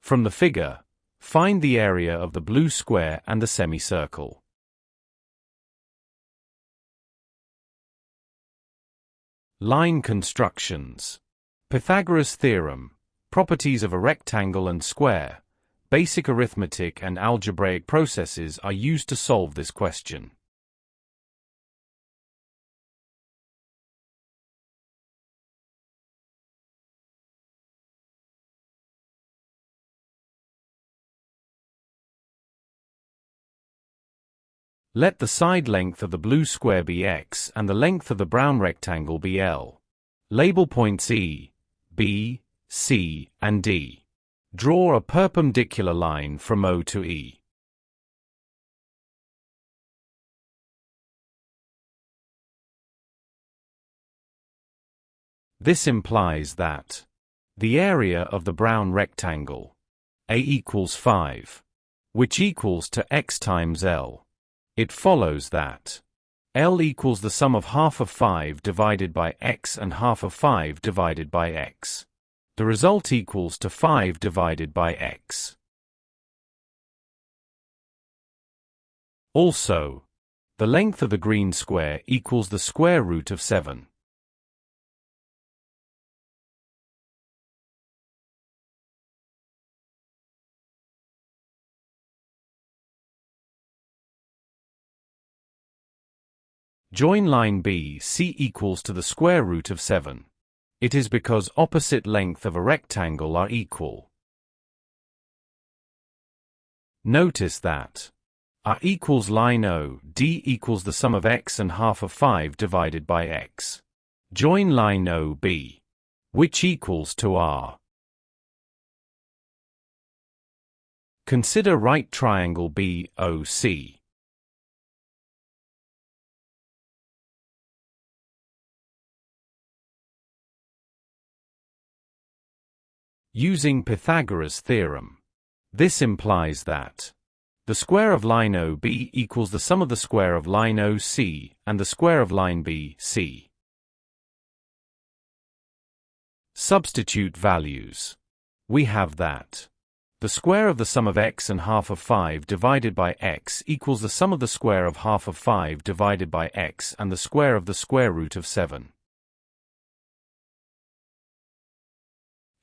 From the figure, find the area of the blue square and the semicircle. Line constructions. Pythagoras' theorem, properties of a rectangle and square, basic arithmetic and algebraic processes are used to solve this question. Let the side length of the blue square be x and the length of the brown rectangle be L. Label points E, B, C, and D. Draw a perpendicular line from O to E. This implies that the area of the brown rectangle, A equals 5, which equals to x times L. It follows that L equals the sum of half of 5 divided by x and half of 5 divided by x. The result equals to 5 divided by x. Also, the length of the green square equals the square root of 7. Join line BC equals to the square root of 7. It is because opposite length of a rectangle are equal. Notice that R equals line OD equals the sum of x and half of 5 divided by x. Join line OB, which equals to R. Consider right triangle BOC. Using Pythagoras' theorem. This implies that the square of line OB equals the sum of the square of line OC and the square of line BC. Substitute values. We have that the square of the sum of x and half of 5 divided by x equals the sum of the square of half of 5 divided by x and the square of the square root of 7.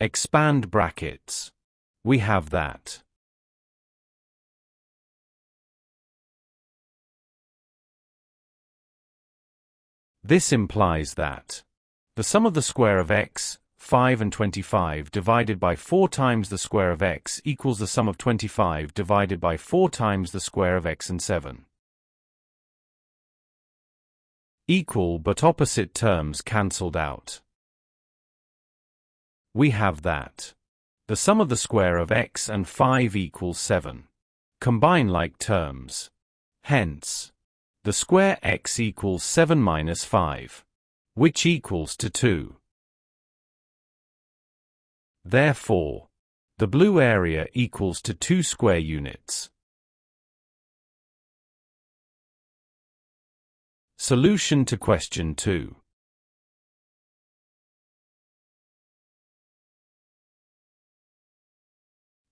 Expand brackets. We have that this implies that the sum of the square of x, 5 and 25 divided by 4 times the square of x equals the sum of 25 divided by 4 times the square of x and 7. Equal but opposite terms cancelled out. We have that the sum of the square of x and 5 equals 7. Combine like terms. Hence, the square x equals 7 minus 5, which equals to 2. Therefore, the blue area equals to 2 square units. Solution to question 2.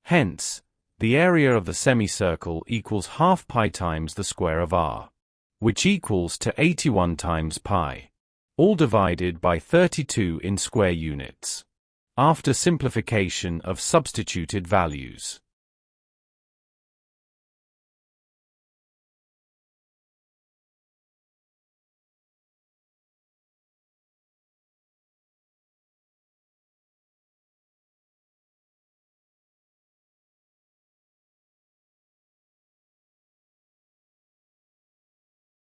Hence, the area of the semicircle equals half pi times the square of r, which equals to 81 times pi, all divided by 32 in square units, after simplification of substituted values.